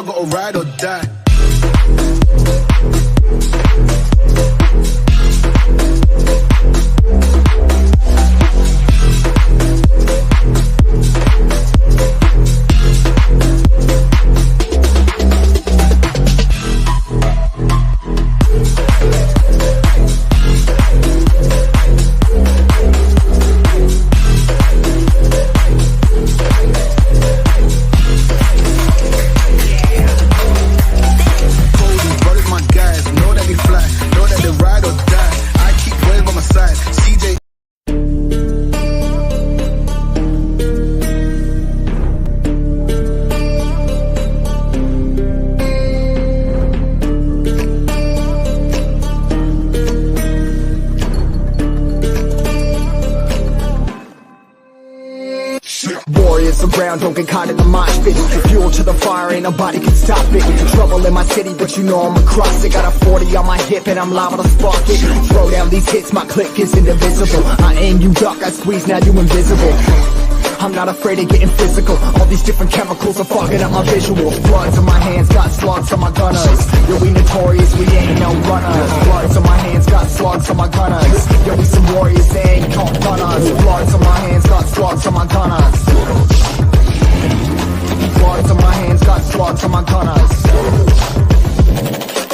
I gotta ride or die. Warriors around, don't get caught in the mosh pit. Fuel to the fire, ain't nobody can stop it. Trouble in my city, but you know I'm across it. Got a 40 on my hip and I'm liable to spark it. Throw down these hits, my click is indivisible. I aim, you duck, I squeeze, now you invisible. I'm not afraid of getting physical. All these different chemicals are fogging up my visuals. Bloods on my hands, got slugs on my gunners. Yo, we notorious, we ain't no runners. Bloods on my hands, got slugs on my gunners. Yo, we some warriors, they ain't called gunners. Bloods on my hands, got slugs on my gunners. Bloods on my hands, got slugs on my gunners.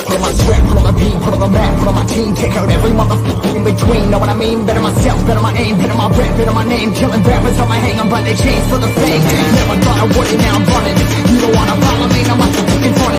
Put on my sweat, put on the beat, put on the map, put on my team. Take out every motherfucker in between, know what I mean? Better myself, better my aim, better my rep, better my name. Killing rappers on my hang, I'm running chains for the fame. Never thought I would it, now I'm running. You don't wanna follow me, now I'm fucking running.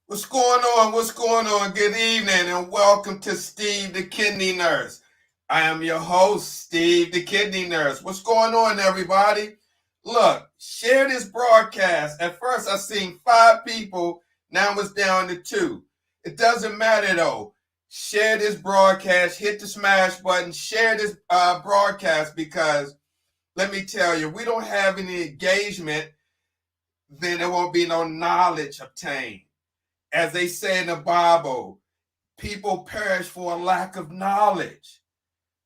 What's going on? What's going on? Good evening and welcome to Steve the Kidney Nurse. I am your host, Steve the Kidney Nurse. What's going on, everybody? Look, share this broadcast. At first I seen 5 people, now it's down to 2. It doesn't matter though. Share this broadcast, hit the smash button, share this broadcast, because let me tell you, if we don't have any engagement, then there won't be no knowledge obtained. As they say in the Bible, people perish for a lack of knowledge.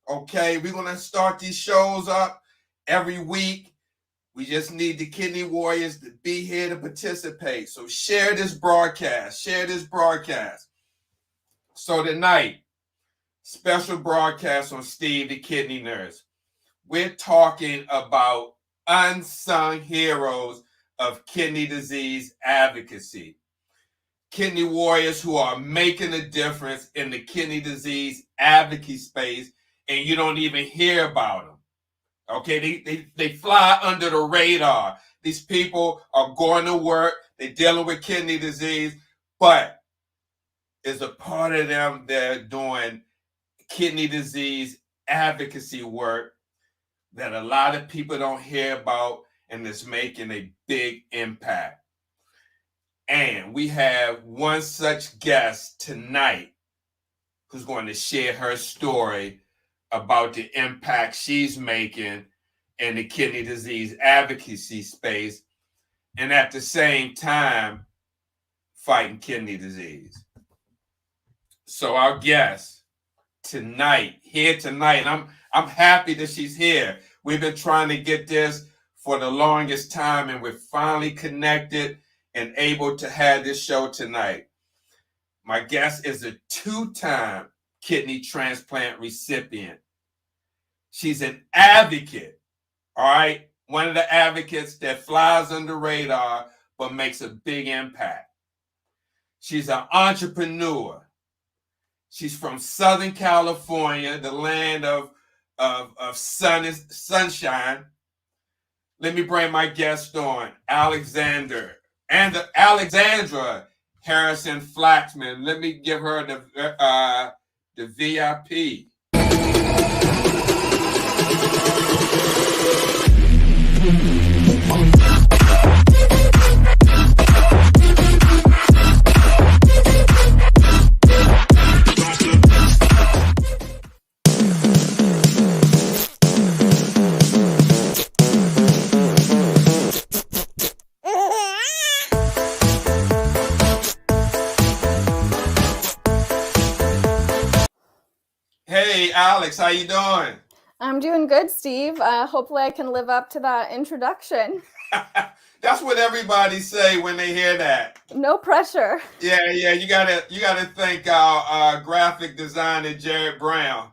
Okay, we're going to start these shows up every week. We just need the kidney warriors to be here to participate. So share this broadcast. Share this broadcast. So tonight, special broadcast on Steve the Kidney Nurse. We're talking about unsung heroes of kidney disease advocacy. Kidney warriors who are making a difference in the kidney disease advocacy space, and you don't even hear about them. Okay, they fly under the radar. These people are going to work. They're dealing with kidney disease, but as a part of them, they're doing kidney disease advocacy work that a lot of people don't hear about, and it's making a big impact. And we have one such guest tonight who's going to share her story about the impact she's making in the kidney disease advocacy space, and at the same time fighting kidney disease. So our guest tonight, I'm happy that she's here. We've been trying to get this for the longest time, and we're finally connected and able to have this show tonight. My guest is a 2-time kidney transplant recipient. She's an advocate, all right? One of the advocates that flies under radar but makes a big impact. She's an entrepreneur. She's from Southern California, the land of sunshine. Let me bring my guest on, Alexandra Harrison Flaxman. Let me give her the VIP. Hey, Alex, how you doing? I'm doing good, Steve. Hopefully I can live up to that introduction. That's what everybody say when they hear that. No pressure. Yeah, yeah, you gotta thank our graphic designer Jared Brown.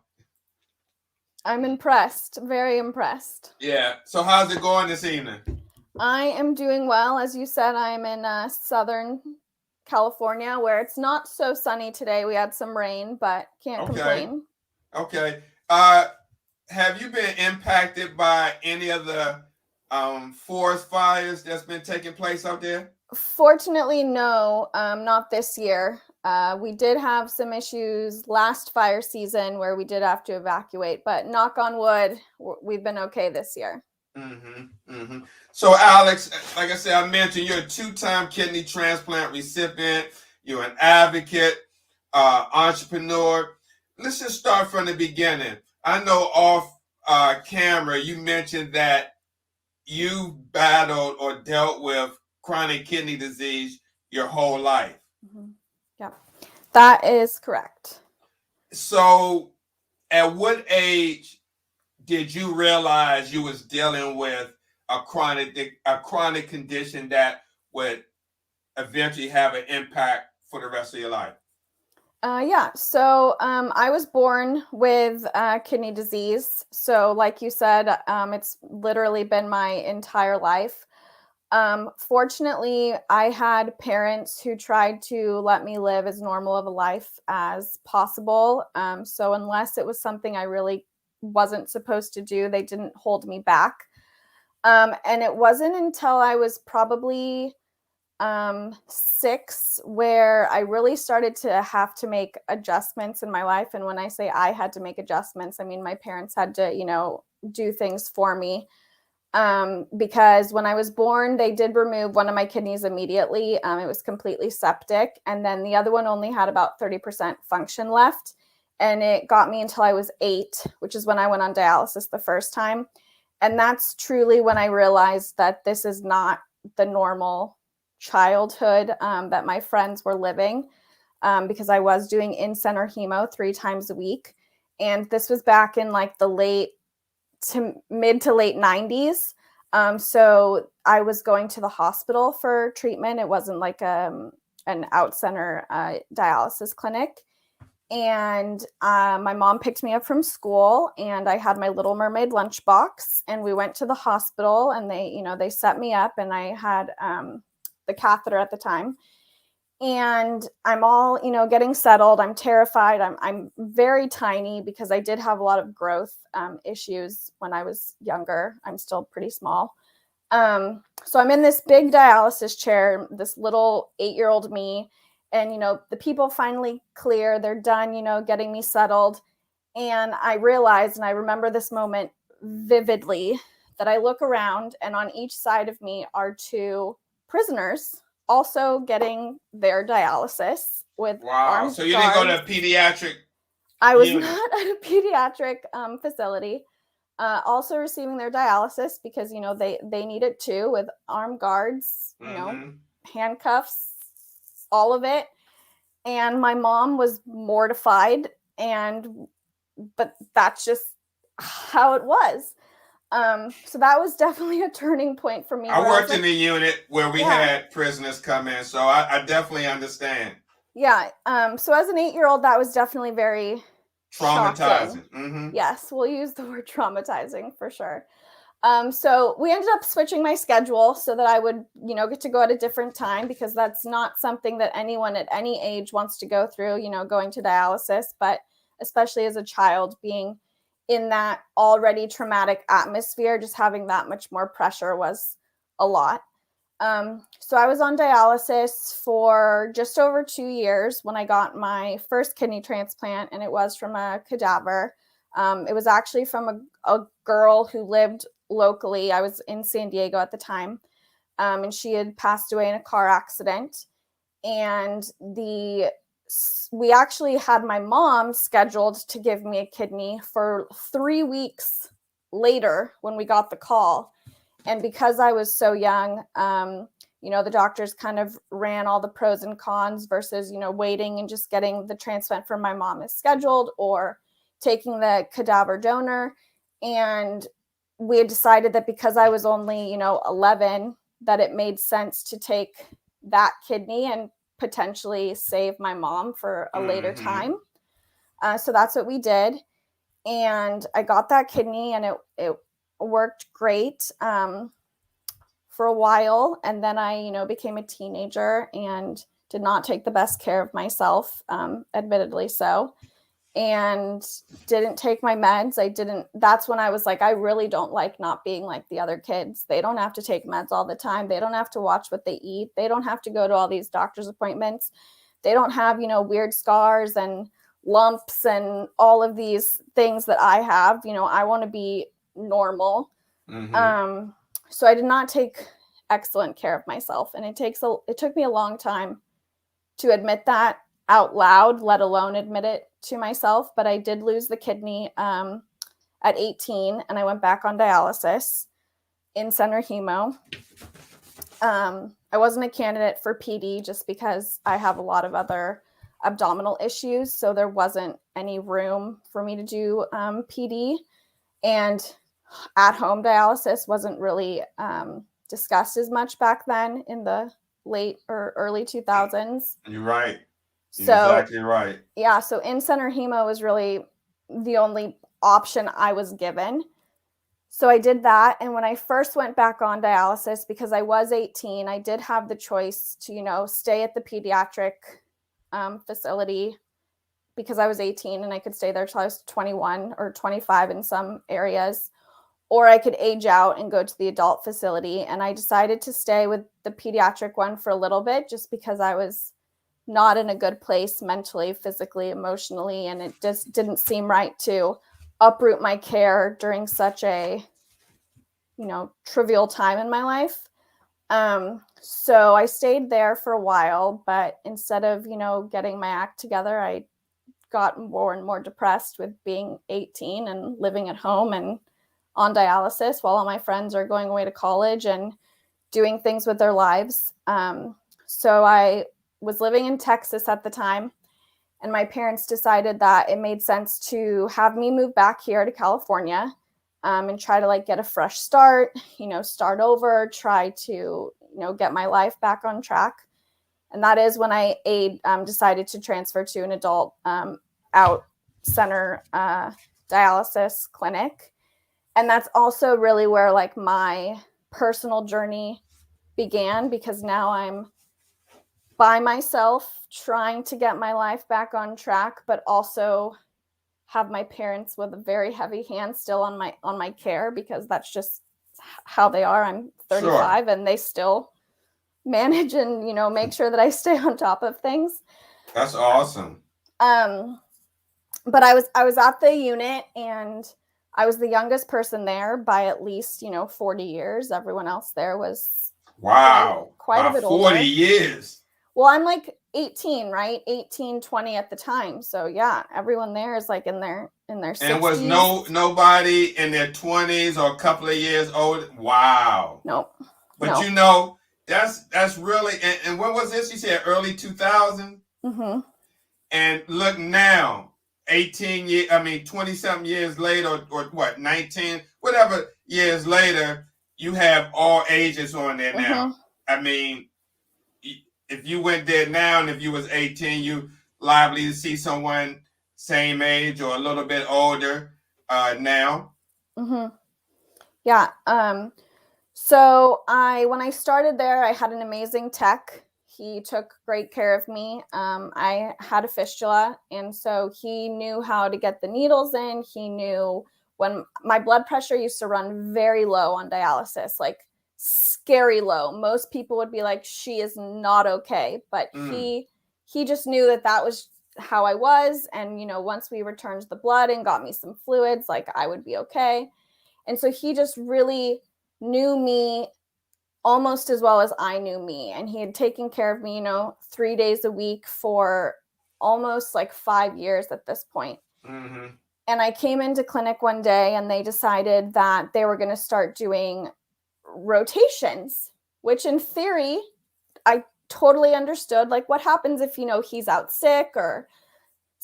I'm impressed, very impressed. Yeah. So how's it going this evening? I am doing well. As you said, I'm in Southern California where it's not so sunny today. We had some rain, but can't Okay. complain. Okay. Have you been impacted by any of the forest fires that's been taking place out there? Fortunately, no, not this year. We did have some issues last fire season where we did have to evacuate, but knock on wood, we've been okay this year. So, Alex, like I said, I mentioned you're a two-time kidney transplant recipient. You're an advocate, entrepreneur. Let's just start from the beginning. I know off camera you mentioned that you battled or dealt with chronic kidney disease your whole life. Mm-hmm. Yeah, that is correct. So, at what age did you realize you was dealing with a chronic condition that would eventually have an impact for the rest of your life? So I was born with kidney disease. So, like you said, it's literally been my entire life. Fortunately, I had parents who tried to let me live as normal of a life as possible. So, unless it was something I really wasn't supposed to do, they didn't hold me back. And it wasn't until I was probably 6 where I really started to have to make adjustments in my life. And when I say I had to make adjustments, I mean my parents had to, do things for me. Because when I was born, they did remove one of my kidneys immediately. It was completely septic. And then the other one only had about 30% function left. And it got me until I was 8, which is when I went on dialysis the first time. And that's truly when I realized that this is not the normal childhood that my friends were living, because I was doing in-center hemo 3 times a week. And this was back in like the mid to late 90s. So I was going to the hospital for treatment. It wasn't like an out-center dialysis clinic. And my mom picked me up from school, and I had my Little Mermaid lunchbox, and we went to the hospital, and they set me up, and I had the catheter at the time. And I'm all, getting settled. I'm terrified. I'm very tiny because I did have a lot of growth issues when I was younger. I'm still pretty small. So I'm in this big dialysis chair, this little 8-year-old me, and, the people finally clear, they're done, getting me settled. And I realized, and I remember this moment vividly, that I look around and on each side of me are 2 prisoners also getting their dialysis with armed So you guards. didn't go to a pediatric I was unit? not at a pediatric facility. Also receiving their dialysis because they need it too, with armed guards, handcuffs, all of it. And my mom was mortified, but that's just how it was. So that was definitely a turning point for me. I worked in the unit where we had prisoners come in, so I definitely understand. Yeah. So as an 8-year-old, that was definitely very traumatizing. Mm-hmm. Yes, we'll use the word traumatizing for sure. So we ended up switching my schedule so that I would, get to go at a different time, because that's not something that anyone at any age wants to go through, going to dialysis, but especially as a child, being in that already traumatic atmosphere, just having that much more pressure was a lot. So I was on dialysis for just over 2 years when I got my first kidney transplant, and it was from a cadaver. It was actually from a girl who lived locally. I was in San Diego at the time, and she had passed away in a car accident. And we actually had my mom scheduled to give me a kidney for 3 weeks later when we got the call. And because I was so young, the doctors kind of ran all the pros and cons versus, waiting and just getting the transplant from my mom as scheduled, or taking the cadaver donor. And we had decided that because I was only, 11, that it made sense to take that kidney and potentially save my mom for a later time. So that's what we did. And I got that kidney, and it worked great for a while. And then I, became a teenager and did not take the best care of myself, admittedly so, and didn't take my meds. That's when I was like, I really don't like not being like the other kids. They don't have to take meds all the time. They don't have to watch what they eat. They don't have to go to all these doctor's appointments. They don't have, weird scars and lumps and all of these things that I have. I want to be normal. So I did not take excellent care of myself. And it took me a long time to admit that out loud, let alone admit it to myself. But I did lose the kidney at 18, and I went back on dialysis in center hemo. I wasn't a candidate for PD just because I have a lot of other abdominal issues. So there wasn't any room for me to do PD. And at-home dialysis wasn't really discussed as much back then in the late or early 2000s. You're right. So, exactly right. Yeah, so in-center hemo was really the only option I was given. So I did that. And when I first went back on dialysis, because I was 18, I did have the choice to, stay at the pediatric facility because I was 18 and I could stay there till I was 21 or 25 in some areas, or I could age out and go to the adult facility. And I decided to stay with the pediatric one for a little bit just because I was not in a good place mentally, physically, emotionally, and it just didn't seem right to uproot my care during such a, trivial time in my life. So I stayed there for a while, but instead of, getting my act together, I got more and more depressed with being 18 and living at home and on dialysis while all my friends are going away to college and doing things with their lives. So I was living in Texas at the time, and my parents decided that it made sense to have me move back here to California and try to get a fresh start, start over, try to, get my life back on track. And that is when I decided to transfer to an adult out center dialysis clinic. And that's also really where my personal journey began, because now I'm by myself trying to get my life back on track, but also have my parents with a very heavy hand still on my care, because that's just how they are. I'm 35 and they still manage and, make sure that I stay on top of things. That's awesome. But I was at the unit, and I was the youngest person there by at least, 40 years. Everyone else there was quite a bit 40 older. years. Well, I'm 18, right? 18, 20 at the time. So yeah, everyone there is in their 60s. And was nobody in their 20s or a couple of years old? Wow. Nope. But that's really, and when was this? You said early 2000? Mm-hmm. And look now, 20 something years later, or what, 19, whatever years later, you have all ages on there now. I mean, if you went there now and if you was 18, you liable to see someone same age or a little bit older now. Yeah. So when I started there, I had an amazing tech. He took great care of me. I had a fistula, and so he knew how to get the needles in. He knew when my blood pressure used to run very low on dialysis, scary low. Most people would be like, she is not okay. But he just knew that was how I was. And, once we returned the blood and got me some fluids, I would be okay. And so he just really knew me almost as well as I knew me. And he had taken care of me, 3 days a week for almost 5 years at this point. Mm-hmm. And I came into clinic one day, and they decided that they were going to start doing rotations, which in theory, I totally understood. What happens if, he's out sick or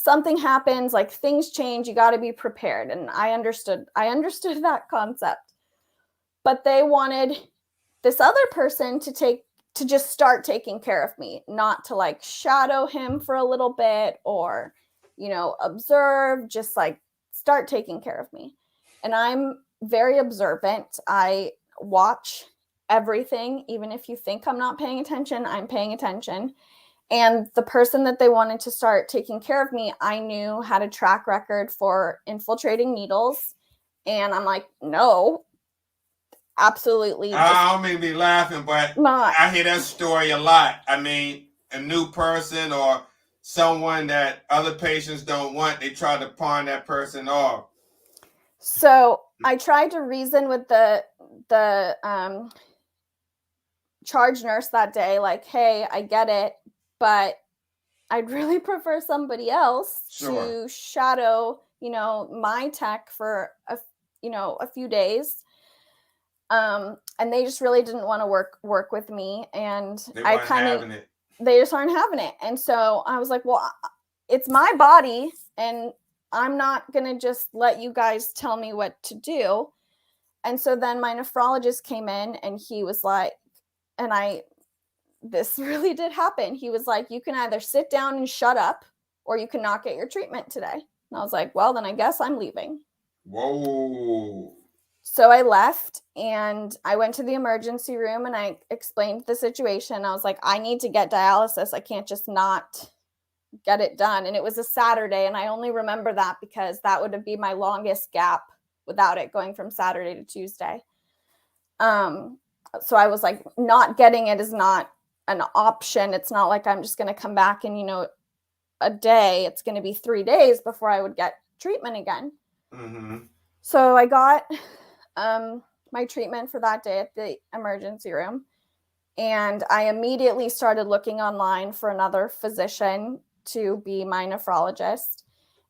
something happens, like things change, you got to be prepared. And I understood that concept. But they wanted this other person to just start taking care of me, not to like shadow him for a little bit or, observe, just like start taking care of me. And I'm very observant. I watch everything. Even if you think I'm not paying attention, I'm paying attention. And the person that they wanted to start taking care of me, I knew had a track record for infiltrating needles. And I'm like, no, absolutely. I don't mean to be laughing, but not. I hear that story a lot. I mean, a new person or someone that other patients don't want, they try to pawn that person off. So I tried to reason with the charge nurse that day, like, hey, I get it, but I'd really prefer somebody else to shadow, my tech for a few days. And they just really didn't want to work with me, and they just aren't having it. And so I was like, well, it's my body, and I'm not gonna just let you guys tell me what to do. And so then my nephrologist came in, and he was like, this really did happen. He was like, you can either sit down and shut up, or you can not get your treatment today. And I was like, well, then I guess I'm leaving. Whoa. So I left, and I went to the emergency room, and I explained the situation. I was like, I need to get dialysis. I can't just not get it done. And it was a Saturday, and I only remember that because that would be my longest gap without it, going from Saturday to Tuesday. So I was like, not getting it is not an option. It's not like I'm just going to come back in, a day. It's going to be 3 days before I would get treatment again. Mm-hmm. So I got my treatment for that day at the emergency room. And I immediately started looking online for another physician to be my nephrologist.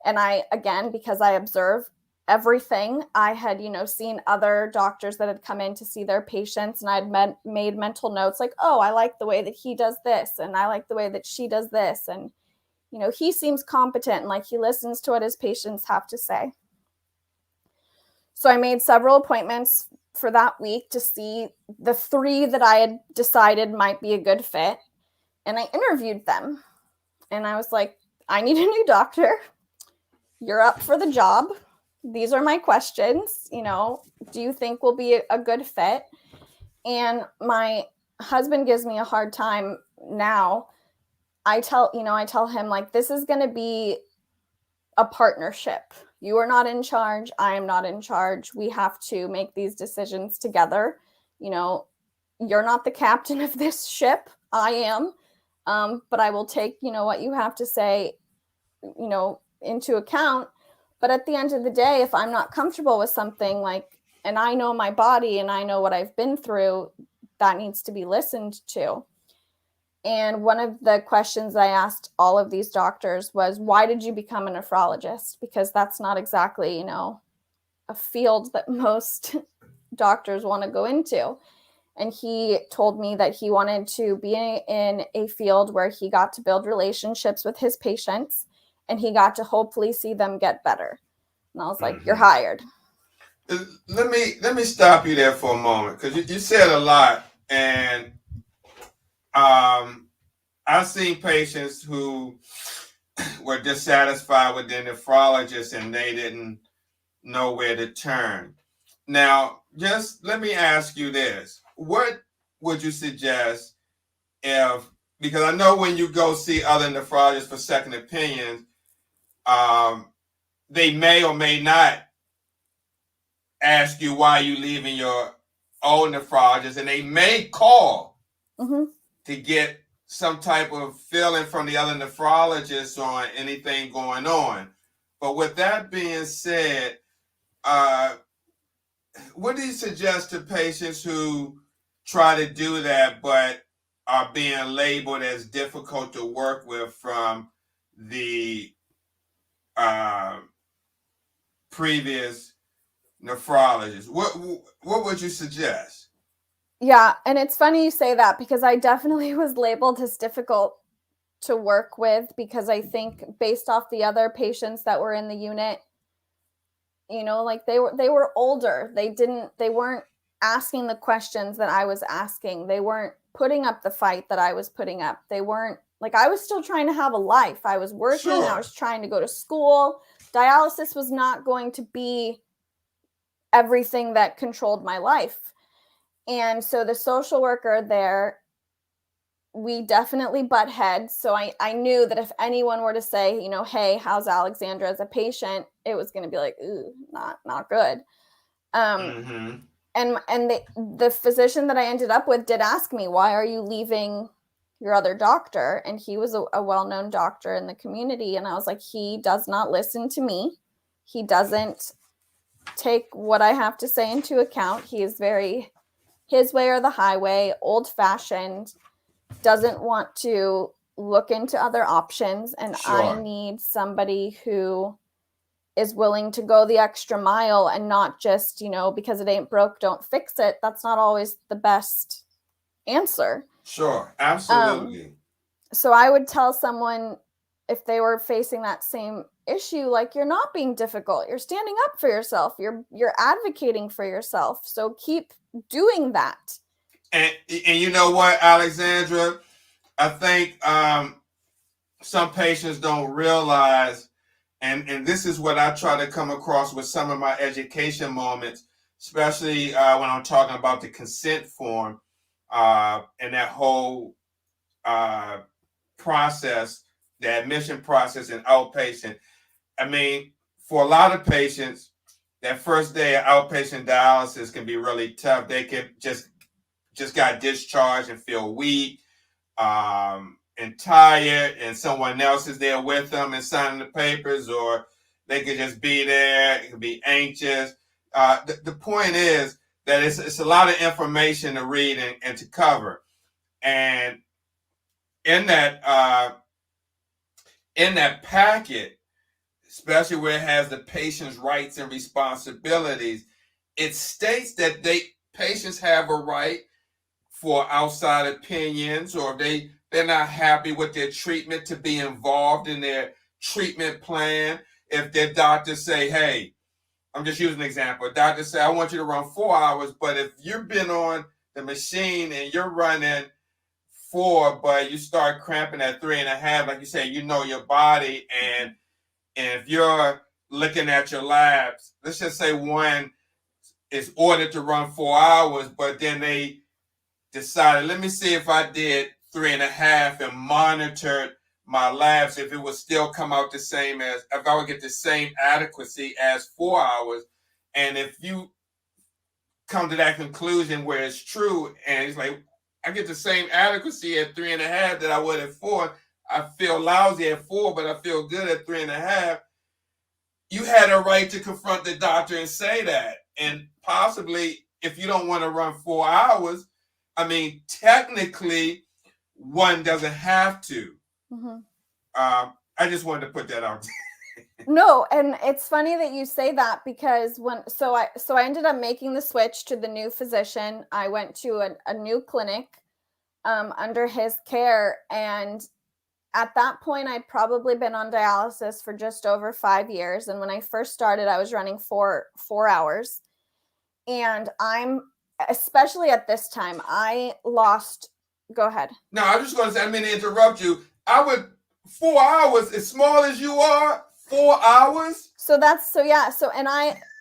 And because I observe everything, I had, seen other doctors that had come in to see their patients, and I'd made mental notes like, oh, I like the way that he does this, and I like the way that she does this. And, he seems competent, and like he listens to what his patients have to say. So I made several appointments for that week to see the 3 that I had decided might be a good fit. And I interviewed them. And I was like, I need a new doctor. You're up for the job. These are my questions. Do you think we'll be a good fit? And my husband gives me a hard time now. I tell him, like, this is going to be a partnership. You are not in charge. I am not in charge. We have to make these decisions together. You're not the captain of this ship. I am. But I will take, what you have to say, into account. But at the end of the day, if I'm not comfortable with something, and I know my body and I know what I've been through, that needs to be listened to. And one of the questions I asked all of these doctors was, why did you become a nephrologist? Because that's not exactly, a field that most doctors want to go into. And he told me that he wanted to be in a field where he got to build relationships with his patients, and he got to hopefully see them get better. And I was like, you're hired. Let me stop you there for a moment, because you said a lot. And I've seen patients who were dissatisfied with their nephrologist and they didn't know where to turn. Now, just let me ask you this. What would you suggest because I know when you go see other nephrologists for second opinions, they may or may not ask you why you leaving your old nephrologist, and they may call to get some type of feeling from the other nephrologist on anything going on. But with that being said, what do you suggest to patients who try to do that but are being labeled as difficult to work with from the previous nephrologist? What would you suggest? Yeah, and it's funny you say that, because I definitely was labeled as difficult to work with, because I think based off the other patients that were in the unit, you know, like they were older. They weren't asking the questions that I was asking. They weren't putting up the fight that I was putting up. They weren't, like, I was still trying to have a life. I was working, Sure. I was trying to go to school. Dialysis was not going to be everything that controlled my life. And so the social worker there, we definitely butt heads. So I knew that if anyone were to say, you know, hey, how's Alexandra as a patient, it was going to be like, ooh, not good. Mm-hmm. And the physician that I ended up with did ask me, why are you leaving your other doctor? And he was a well-known doctor in the community. And I was like, he does not listen to me. He doesn't take what I have to say into account. He is very his way or the highway, old-fashioned, doesn't want to look into other options. And Sure. I need somebody who is willing to go the extra mile and not just, you know, because it ain't broke, don't fix it. That's not always the best answer. Sure. Absolutely. So I would tell someone, if they were facing that same issue, like, you're not being difficult. You're standing up for yourself. You're advocating for yourself. So keep doing that. And you know what, Alexandra? I think some patients don't realize, and this is what I try to come across with some of my education moments, especially when I'm talking about the consent form and that whole process, the admission process in outpatient. I mean, for a lot of patients, that first day of outpatient dialysis can be really tough. They can just got discharged and feel weak and tired, and someone else is there with them and signing the papers, or they could just be there. It could be anxious. The point is that it's a lot of information to read and to cover, and in that packet, especially where it has the patient's rights and responsibilities, it states that patients have a right for outside opinions, or if they're not happy with their treatment, to be involved in their treatment plan. If their doctors say, hey, I'm just using an example, a doctor say, I want you to run 4 hours, but if you've been on the machine and you're running 4, but you start cramping at 3.5, like you say, you know your body, and if you're looking at your labs, let's just say one is ordered to run 4 hours, but then they decided, let me see if I did 3.5 and monitored my labs, if it would still come out the same, as if I would get the same adequacy as 4 hours. And if you come to that conclusion where it's true, and it's like, I get the same adequacy at 3.5 that I would at 4, I feel lousy at 4, but I feel good at 3.5. You had a right to confront the doctor and say that. And possibly, if you don't want to run 4 hours, I mean, technically, one doesn't have to. Mm-hmm. I just wanted to put that out. No, and it's funny that you say that, because I ended up making the switch to the new physician. I went to a new clinic under his care, and at that point, I'd probably been on dialysis for just over 5 years. And when I first started, I was running 4 hours, and especially at this time, I lost. Go ahead. No, I'm just going to say, I didn't mean to interrupt you. 4 hours, as small as you are, 4 hours. And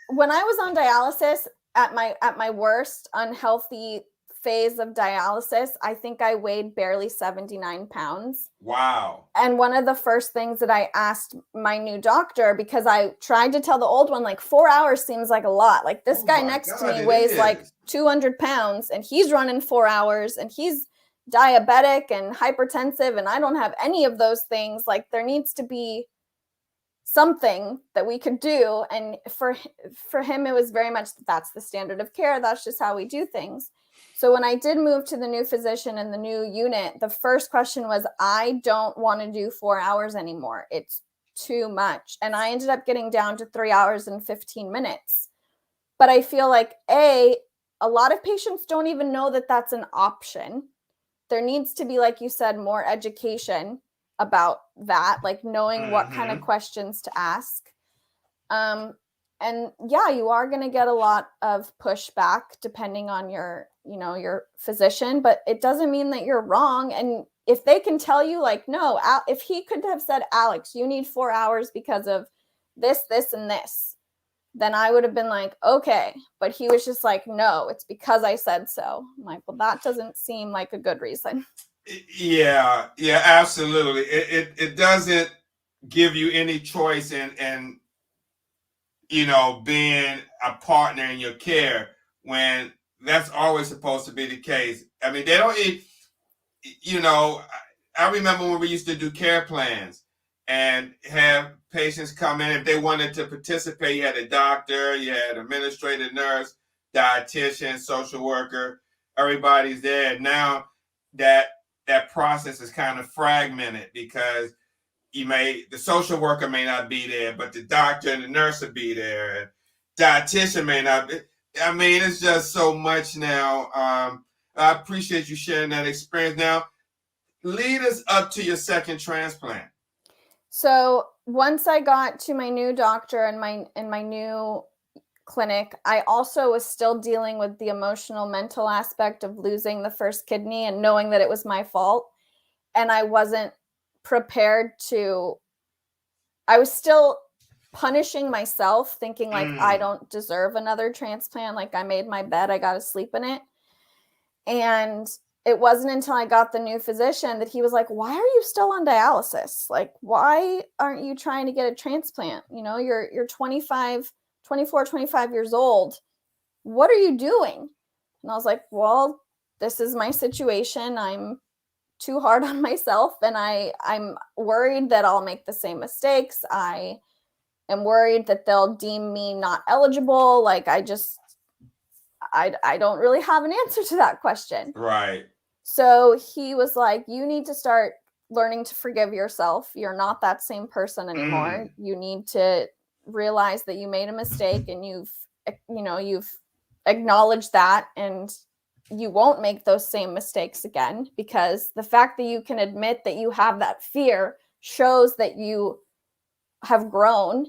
when I was on dialysis at my worst unhealthy phase of dialysis, I think I weighed barely 79 pounds. Wow. And one of the first things that I asked my new doctor, because I tried to tell the old one, like, 4 hours seems like a lot. Like, this guy next to me weighs like 200 pounds and he's running 4 hours and he's diabetic and hypertensive and I don't have any of those things. Like, there needs to be something that we could do. And for him, it was very much, that's the standard of care. That's just how we do things. So when I did move to the new physician and the new unit, the first question was, I don't want to do 4 hours anymore. It's too much. And I ended up getting down to 3 hours and 15 minutes. But I feel like, a lot of patients don't even know that that's an option. There needs to be, like you said, more education. about that, like knowing what kind of Mm-hmm. questions to ask. And yeah, you are going to get a lot of pushback depending on your, your physician, but it doesn't mean that you're wrong. And if they can tell you, like, no, if he could have said, Alex, you need 4 hours because of this, this, and this, then I would have been like, okay. But he was just like, no, it's because I said so. I'm like, well, that doesn't seem like a good reason. Yeah, absolutely. It doesn't give you any choice in being a partner in your care when that's always supposed to be the case. I mean, they don't, I remember when we used to do care plans and have patients come in. If they wanted to participate, you had a doctor, you had an administrative nurse, dietitian, social worker, everybody's there. Now that process is kind of fragmented because the social worker may not be there, but the doctor and the nurse will be there, and dietitian may not be. I mean, it's just so much now. I appreciate you sharing that experience. Now, lead us up to your second transplant. So once I got to my new doctor and my new clinic, I also was still dealing with the emotional, mental aspect of losing the first kidney and knowing that it was my fault. And I wasn't prepared I was still punishing myself, thinking like, I don't deserve another transplant. Like, I made my bed, I got to sleep in it. And it wasn't until I got the new physician that he was like, why are you still on dialysis? Like, why aren't you trying to get a transplant? You're 24, 25 years old. What are you doing? And I was like, well, this is my situation. I'm too hard on myself, and I'm worried that I'll make the same mistakes. I am worried that they'll deem me not eligible. Like, I don't really have an answer to that question. Right. So he was like, you need to start learning to forgive yourself. You're not that same person anymore. You need to realize that you made a mistake, and you've acknowledged that, and you won't make those same mistakes again, because the fact that you can admit that you have that fear shows that you have grown.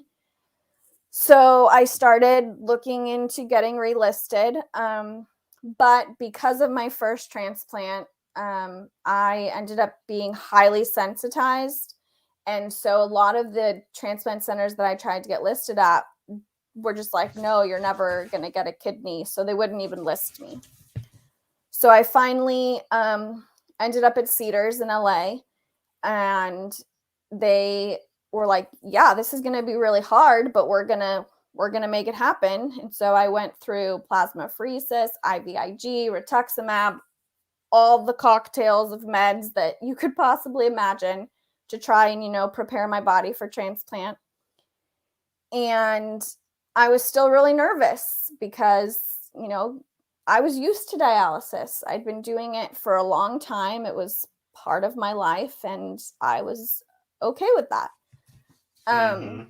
So I started looking into getting relisted. But because of my first transplant, I ended up being highly sensitized. And so a lot of the transplant centers that I tried to get listed at were just like, no, you're never going to get a kidney. So they wouldn't even list me. So I finally ended up at Cedars in LA, and they were like, yeah, this is going to be really hard, but we're going to make it happen. And so I went through plasmapheresis, IVIG, rituximab, all the cocktails of meds that you could possibly imagine to try and, prepare my body for transplant. And I was still really nervous because, I was used to dialysis. I'd been doing it for a long time. It was part of my life, and I was okay with that. And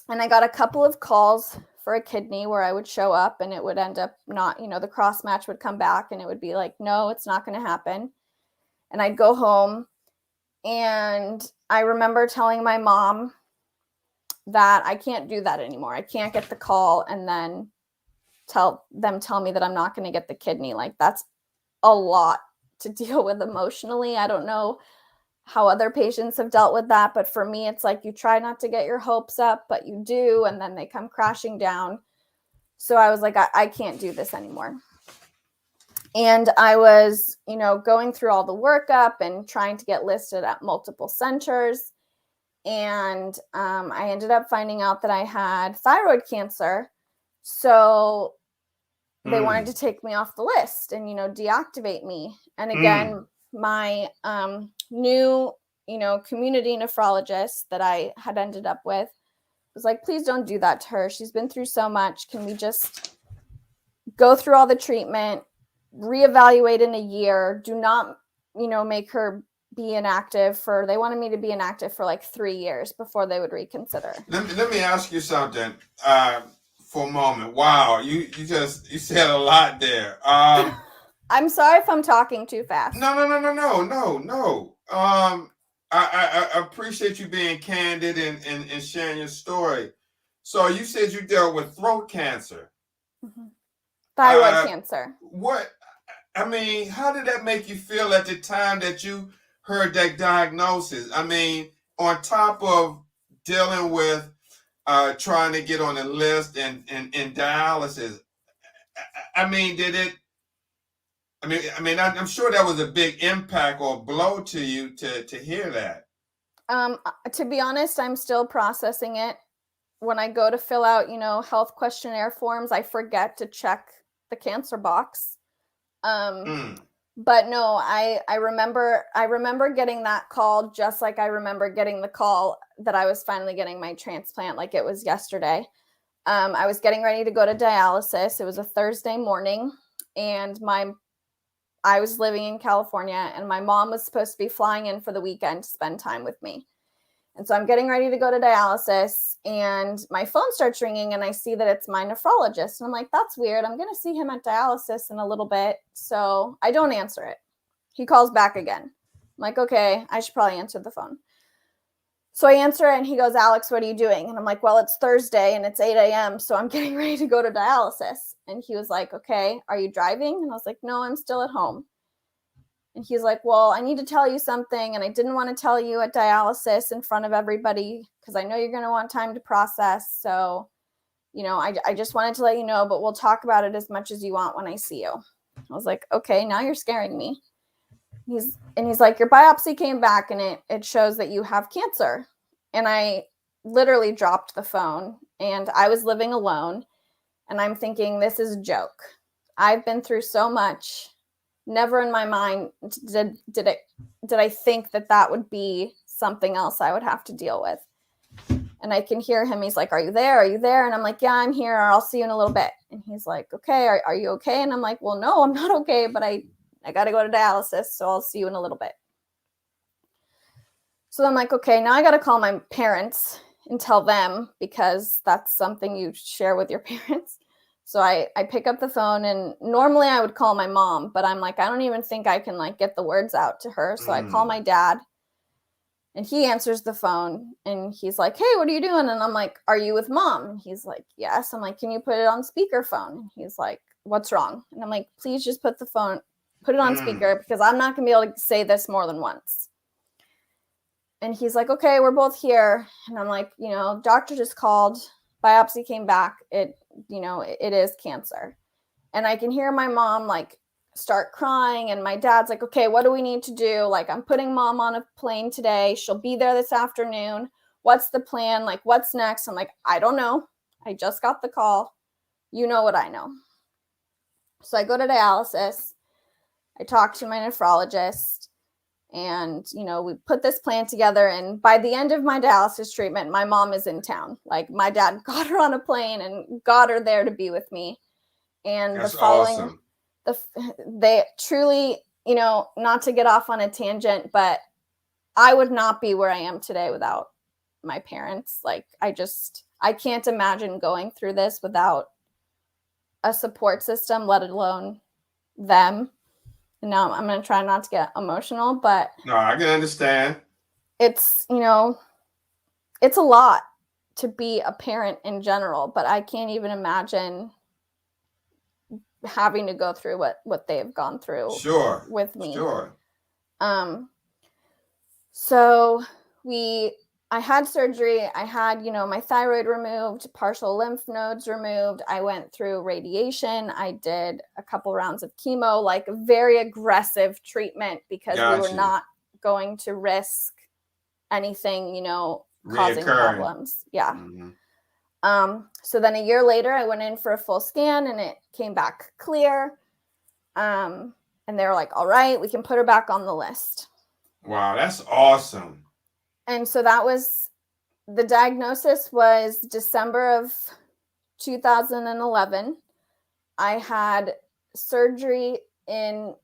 I got a couple of calls for a kidney where I would show up, and it would end up not, the cross match would come back, and it would be like, no, it's not going to happen. And I'd go home, and I remember telling my mom that I can't do that anymore. I can't get the call and then tell me that I'm not going to get the kidney. Like, that's a lot to deal with emotionally. I don't know how other patients have dealt with that, but for me, it's like you try not to get your hopes up, but you do, and then they come crashing down. So I was like, I can't do this anymore. And I was, going through all the workup and trying to get listed at multiple centers. And I ended up finding out that I had thyroid cancer. So they wanted to take me off the list and, deactivate me. And again, my new, community nephrologist that I had ended up with was like, please don't do that to her. She's been through so much. Can we just go through all the treatment, reevaluate in a year? Do not, make her be inactive they wanted me to be inactive for like 3 years before they would reconsider. Let me ask you something for a moment. Wow, you said a lot there. I'm sorry if I'm talking too fast. No. I appreciate you being candid and sharing your story. So you said you dealt with throat cancer. Mm-hmm. Thyroid cancer. What, I mean, how did that make you feel at the time that you heard that diagnosis? I mean, on top of dealing with trying to get on a list and dialysis, I mean, did it? I'm sure that was a big impact or blow to you to hear that. To be honest, I'm still processing it. When I go to fill out, health questionnaire forms, I forget to check the cancer box. Mm. But no, I remember getting that call just like I remember getting the call that I was finally getting my transplant, like it was yesterday. I was getting ready to go to dialysis. It was a Thursday morning, and I was living in California, and my mom was supposed to be flying in for the weekend to spend time with me. And so I'm getting ready to go to dialysis, and my phone starts ringing, and I see that it's my nephrologist. And I'm like, that's weird. I'm going to see him at dialysis in a little bit. So I don't answer it. He calls back again. I'm like, okay, I should probably answer the phone. So I answer it, and he goes, Alex, what are you doing? And I'm like, well, it's Thursday, and it's 8 a.m., so I'm getting ready to go to dialysis. And he was like, okay, are you driving? And I was like, no, I'm still at home. And he's like, well, I need to tell you something, and I didn't want to tell you at dialysis in front of everybody because I know you're going to want time to process. So, I just wanted to let you know, but we'll talk about it as much as you want when I see you. I was like, okay, now you're scaring me. He's like, your biopsy came back, and it shows that you have cancer. And I literally dropped the phone, and I was living alone, and I'm thinking, this is a joke. I've been through so much. Never in my mind did I think that would be something else I would have to deal with. And I can hear him. He's like, are you there? Are you there? And I'm like, yeah, I'm here. I'll see you in a little bit. And he's like, okay, are you okay? And I'm like, well, no, I'm not okay, but I got to go to dialysis, so I'll see you in a little bit. So I'm like, okay, now I got to call my parents and tell them, because that's something you share with your parents. So I pick up the phone, and normally I would call my mom, but I'm like, I don't even think I can get the words out to her. So I call my dad, and he answers the phone, and he's like, hey, what are you doing? And I'm like, are you with mom? And he's like, yes. I'm like, can you put it on speakerphone? And he's like, what's wrong? And I'm like, please just put it on speaker, because I'm not going to be able to say this more than once. And he's like, okay, we're both here. And I'm like, doctor just called, biopsy came back. It is cancer. And I can hear my mom start crying, and my dad's like, okay, what do we need to do? I'm putting mom on a plane today. She'll be there this afternoon. What's the plan? What's next? I'm like, I don't know. I just got the call. You know what I know. So I go to dialysis. I talk to my nephrologist, and, we put this plan together. And by the end of my dialysis treatment, my mom is in town. My dad got her on a plane and got her there to be with me. And that's awesome. They truly, not to get off on a tangent, but I would not be where I am today without my parents. I can't imagine going through this without a support system, let alone them. No, I'm going to try not to get emotional, but no, I can understand. It's, it's a lot to be a parent in general, but I can't even imagine having to go through what they've gone through with me. Sure. So I had surgery. I had, my thyroid removed, partial lymph nodes removed. I went through radiation. I did a couple rounds of chemo, very aggressive treatment, because we were not going to risk anything, causing problems. Yeah. Mm-hmm. So then a year later, I went in for a full scan, and it came back clear. And they were like, all right, we can put her back on the list. Wow, that's awesome. And so the diagnosis was December of 2011. I had surgery in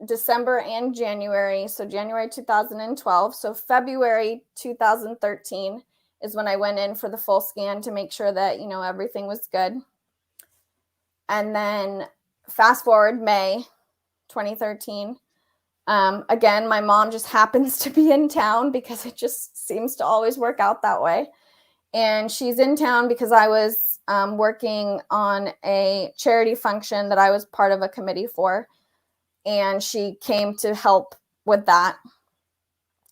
December and January. So January 2012. So February 2013 is when I went in for the full scan to make sure that, everything was good. And then fast forward May 2013, Again, my mom just happens to be in town because it just seems to always work out that way. And she's in town because I was working on a charity function that I was part of a committee for. And she came to help with that.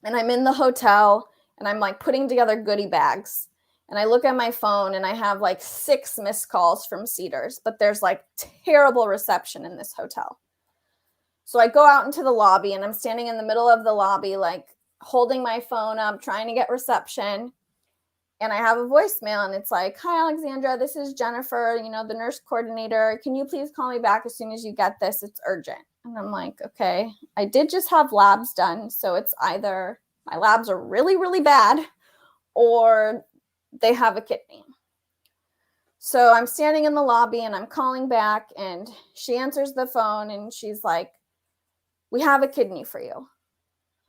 And I'm in the hotel and I'm like putting together goodie bags. And I look at my phone and I have like 6 missed calls from Cedars, but there's like terrible reception in this hotel. So I go out into the lobby and I'm standing in the middle of the lobby, like holding my phone up, trying to get reception. And I have a voicemail and it's like, "Hi, Alexandra, this is Jennifer, the nurse coordinator. Can you please call me back as soon as you get this? It's urgent." And I'm like, okay, I did just have labs done. So it's either my labs are really, really bad or they have a kidney. So I'm standing in the lobby and I'm calling back and she answers the phone and she's like, "We have a kidney for you."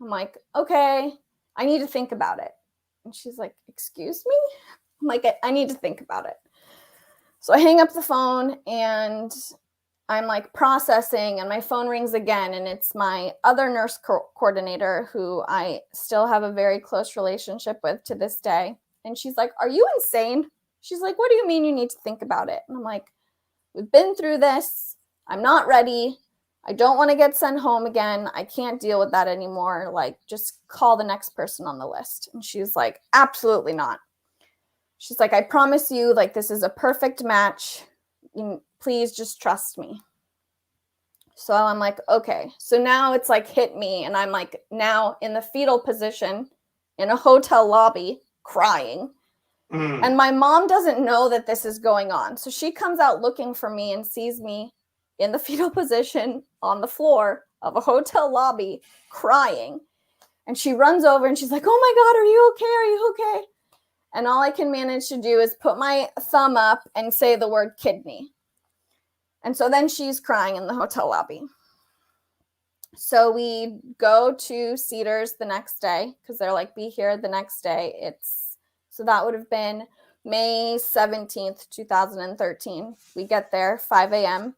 I'm like, okay, I need to think about it. And she's like, "Excuse me?" I'm like, I need to think about it. So I hang up the phone and I'm like processing and my phone rings again. And it's my other nurse coordinator who I still have a very close relationship with to this day. And she's like, "Are you insane?" She's like, "What do you mean you need to think about it?" And I'm like, "We've been through this. I'm not ready. I don't want to get sent home again. I can't deal with that anymore. Like, just call the next person on the list." And she's like, "Absolutely not." She's like, "I promise you, like, this is a perfect match. Please just trust me." So I'm like, okay. So now it's like hit me. And I'm like now in the fetal position in a hotel lobby crying. And my mom doesn't know that this is going on. So she comes out looking for me and sees me in the fetal position on the floor of a hotel lobby crying. And she runs over and she's like, "Oh my God, are you okay? Are you okay?" And all I can manage to do is put my thumb up and say the word kidney. And so then she's crying in the hotel lobby. So we go to Cedars the next day because they're like, "Be here the next day." So that would have been May 17th, 2013. We get there 5 a.m.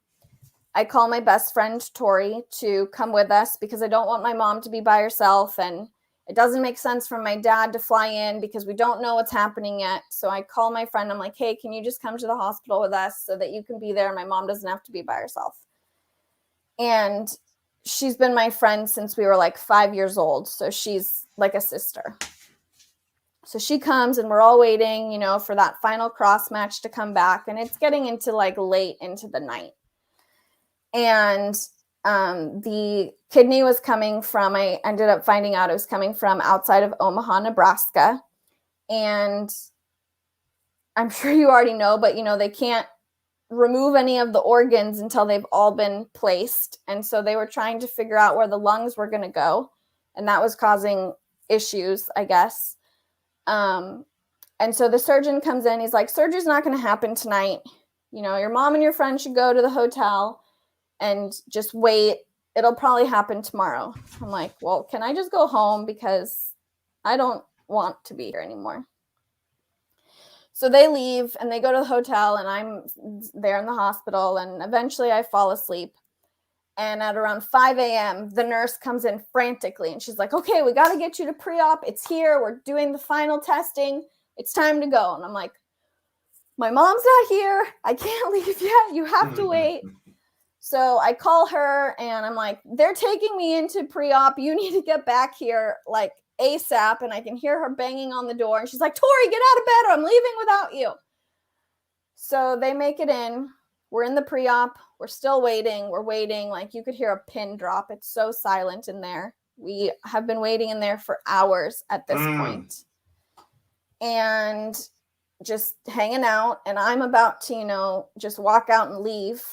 I call my best friend, Tori, to come with us because I don't want my mom to be by herself. And it doesn't make sense for my dad to fly in because we don't know what's happening yet. So I call my friend. I'm like, "Hey, can you just come to the hospital with us so that you can be there? My mom doesn't have to be by herself." And she's been my friend since we were like 5 years old. So she's like a sister. So she comes and we're all waiting, for that final cross match to come back. And it's getting into like late into the night. And the kidney was coming from, I ended up finding out it was coming from outside of Omaha, Nebraska. And I'm sure you already know, but they can't remove any of the organs until they've all been placed. And so they were trying to figure out where the lungs were going to go. And that was causing issues, I guess. And so the surgeon comes in, he's like, "Surgery's not going to happen tonight. Your mom and your friend should go to the hotel and just wait. It'll probably happen tomorrow." I'm like, "Well, can I just go home because I don't want to be here anymore?" So they leave and they go to the hotel and I'm there in the hospital and eventually I fall asleep. And at around 5 a.m., the nurse comes in frantically and she's like, "Okay, we got to get you to pre-op. It's here. We're doing the final testing. It's time to go." And I'm like, "My mom's not here. I can't leave yet. You have to wait." So I call her and I'm like, "They're taking me into pre-op. You need to get back here like ASAP." And I can hear her banging on the door. And she's like, "Tori, get out of bed or I'm leaving without you." So they make it in. We're in the pre-op. We're still waiting. We're waiting. Like you could hear a pin drop. It's so silent in there. We have been waiting in there for hours at this point. And just hanging out. And I'm about to, just walk out and leave.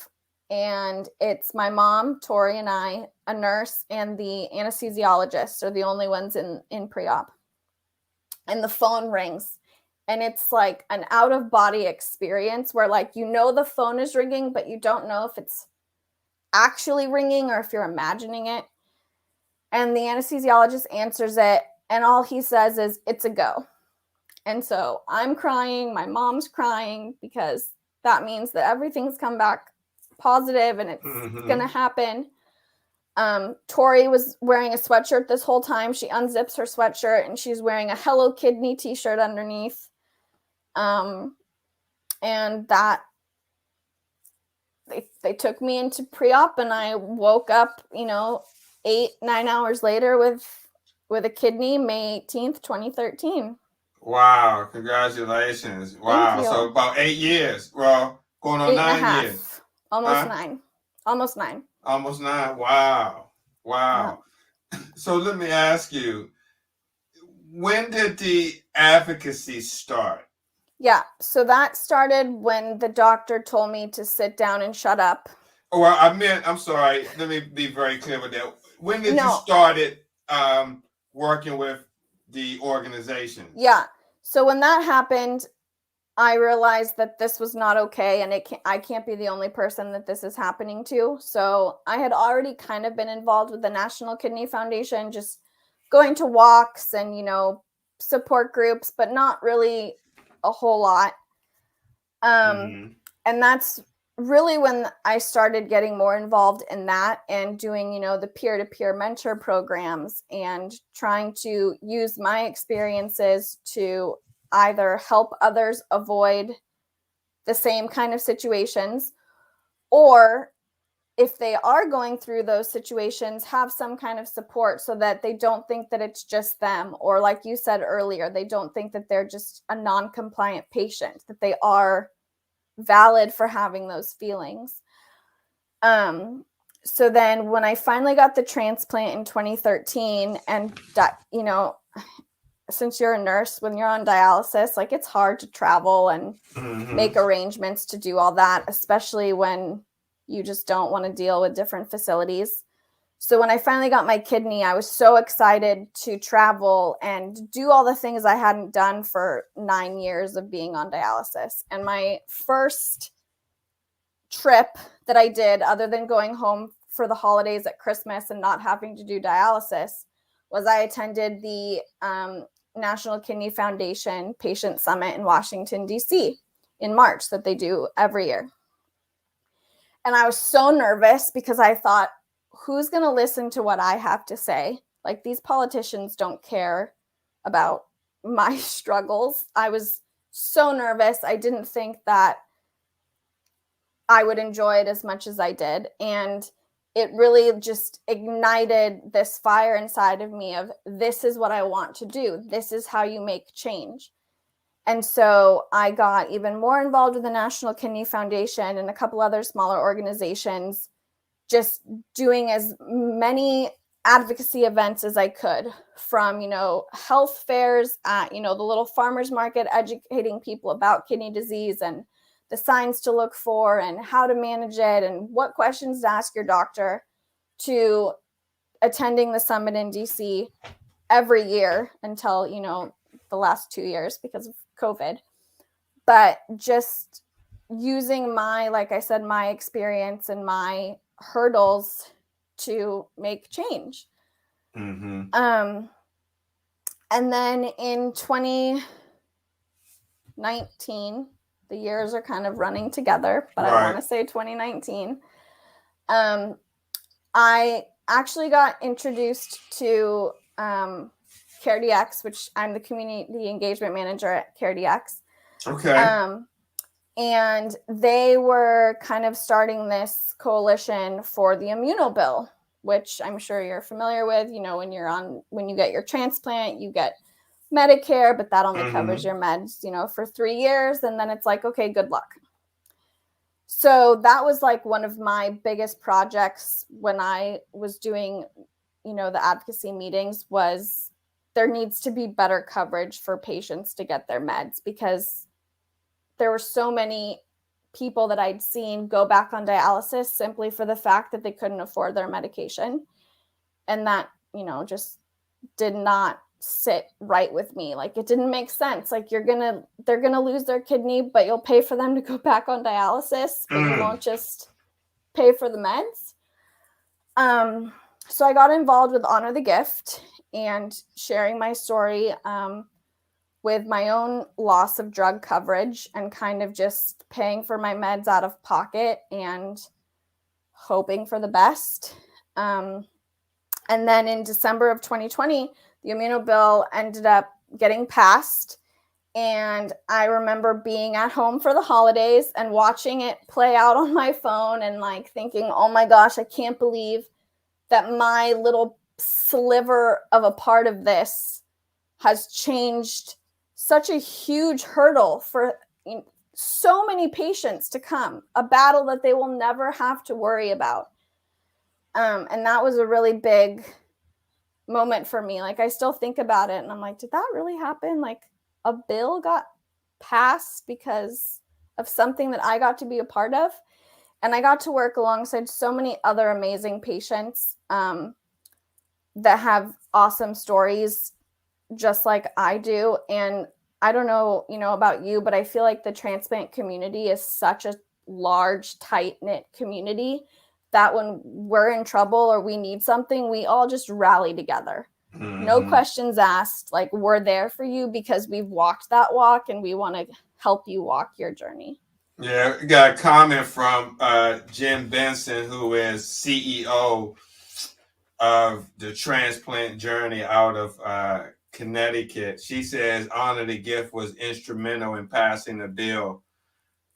And it's my mom, Tori, and I, a nurse, and the anesthesiologist are the only ones in pre-op. And the phone rings. And it's like an out-of-body experience where like, the phone is ringing, but you don't know if it's actually ringing or if you're imagining it. And the anesthesiologist answers it. And all he says is, "It's a go." And so I'm crying. My mom's crying because that means that everything's come back positive and it's going to happen. Tori was wearing a sweatshirt this whole time. She unzips her sweatshirt and she's wearing a Hello Kidney t-shirt underneath. And that they took me into pre-op, and I woke up, 8-9 hours later with a kidney, May 18th, 2013. Wow, congratulations. Wow. Thank you. So about 8 years. Well, going on 9 years. Almost Huh? 9. Almost 9. Almost 9. Wow. Wow. Yeah. So let me ask you, when did the advocacy start? Yeah, so that started when the doctor told me to sit down and shut up. Oh, well, I'm sorry. Let me be very clear with that. When did you started working with the organization? Yeah. So when that happened, I realized that this was not okay, and I can't be the only person that this is happening to. So I had already kind of been involved with the National Kidney Foundation, just going to walks and, support groups, but not really a whole lot. And that's really when I started getting more involved in that and doing, the peer-to-peer mentor programs and trying to use my experiences to either help others avoid the same kind of situations, or if they are going through those situations, have some kind of support so that they don't think that it's just them, or like you said earlier, they don't think that they're just a non-compliant patient, that they are valid for having those feelings. So then when I finally got the transplant in 2013, and since you're a nurse, when you're on dialysis, like, it's hard to travel and make arrangements to do all that, especially when you just don't want to deal with different facilities. So when I finally got my kidney, I was so excited to travel and do all the things I hadn't done for 9 years of being on dialysis. And my first trip that I did, other than going home for the holidays at Christmas and not having to do dialysis, was I attended the National Kidney Foundation Patient Summit in Washington, D.C. in March that they do every year. And I was so nervous because I thought, who's going to listen to what I have to say? Like, these politicians don't care about my struggles. I was so nervous. I didn't think that I would enjoy it as much as I did. And it really just ignited this fire inside of me of, this is what I want to do. This is how you make change. And so I got even more involved with the National Kidney Foundation and a couple other smaller organizations, just doing as many advocacy events as I could, from, health fairs at, the little farmers market, educating people about kidney disease and the signs to look for and how to manage it and what questions to ask your doctor, to attending the summit in DC every year until, the last 2 years because of COVID. But just using like I said, my experience and my hurdles to make change. And then in 2019, the years are kind of running together, but right. I want to say 2019, I actually got introduced to CareDX, which I'm the community engagement manager at CareDX. Okay. And they were kind of starting this coalition for the immunobill, which I'm sure you're familiar with. When you get your transplant, you get Medicare, but that only covers your meds, for 3 years. And then it's like, okay, good luck. So that was like one of my biggest projects when I was doing, the advocacy meetings, was there needs to be better coverage for patients to get their meds, because there were so many people that I'd seen go back on dialysis simply for the fact that they couldn't afford their medication. And that, just did not sit right with me. Like, it didn't make sense. Like, they're going to lose their kidney, but you'll pay for them to go back on dialysis, but you won't just pay for the meds. So I got involved with Honor the Gift and sharing my story with my own loss of drug coverage and kind of just paying for my meds out of pocket and hoping for the best. And then in December of 2020, the immuno bill ended up getting passed. And I remember being at home for the holidays and watching it play out on my phone and like thinking, oh my gosh, I can't believe that my little sliver of a part of this has changed such a huge hurdle for so many patients to come, a battle that they will never have to worry about. And that was a really big moment for me. Like, I still think about it and I'm like, did that really happen? Like, a bill got passed because of something that I got to be a part of. And I got to work alongside so many other amazing patients that have awesome stories just like I do. And I don't know, about you, but I feel like the transplant community is such a large, tight-knit community that when we're in trouble or we need something, we all just rally together. Mm-hmm. No questions asked. Like, we're there for you because we've walked that walk and we want to help you walk your journey. Yeah, we got a comment from Jim Benson, who is CEO of the transplant journey out of Connecticut. She says, Honor the Gift was instrumental in passing the bill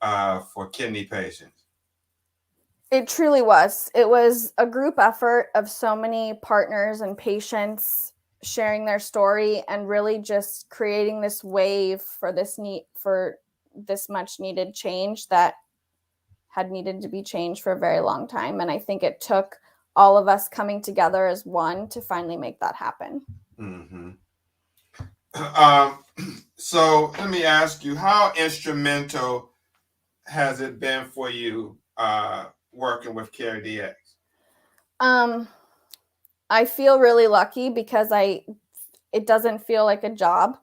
for kidney patients. It truly was. It was a group effort of so many partners and patients sharing their story and really just creating this wave for this much needed change that had needed to be changed for a very long time. And I think it took all of us coming together as one to finally make that happen. Mm-hmm. So let me ask you, how instrumental has it been for you working with CareDx? I feel really lucky because it doesn't feel like a job.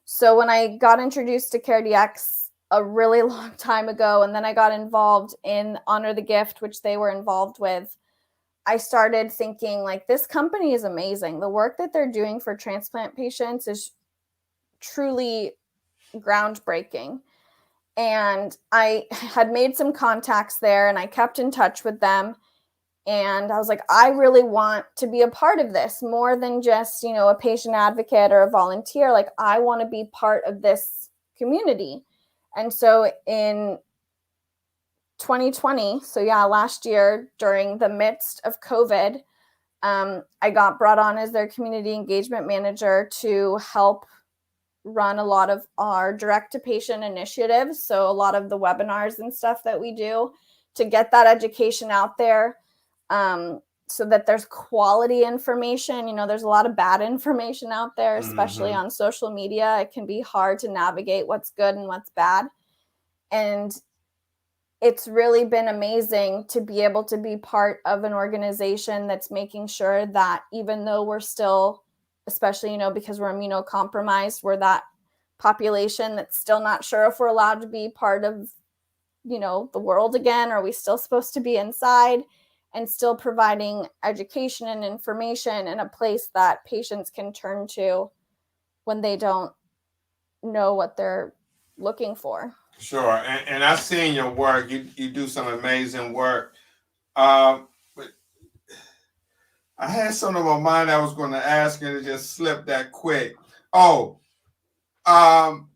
So when I got introduced to CareDx a really long time ago, and then I got involved in Honor the Gift, which they were involved with, I started thinking, like, this company is amazing. The work that they're doing for transplant patients is truly groundbreaking. And I had made some contacts there and I kept in touch with them. And I was like, I really want to be a part of this more than just, a patient advocate or a volunteer. Like, I want to be part of this community. And so in 2020, last year, during the midst of COVID, I got brought on as their community engagement manager to help run a lot of our direct-to-patient initiatives. So a lot of the webinars and stuff that we do to get that education out there, so that there's quality information. There's a lot of bad information out there, especially on social media. It can be hard to navigate what's good and what's bad. And it's really been amazing to be able to be part of an organization that's making sure that even though we're still, especially, because we're immunocompromised, we're that population that's still not sure if we're allowed to be part of, the world again, or are we still supposed to be inside, and still providing education and information in a place that patients can turn to when they don't know what they're looking for. Sure. And I've seen your work. You do some amazing work. But I had something on my mind I was going to ask, and it just slipped that quick. Oh,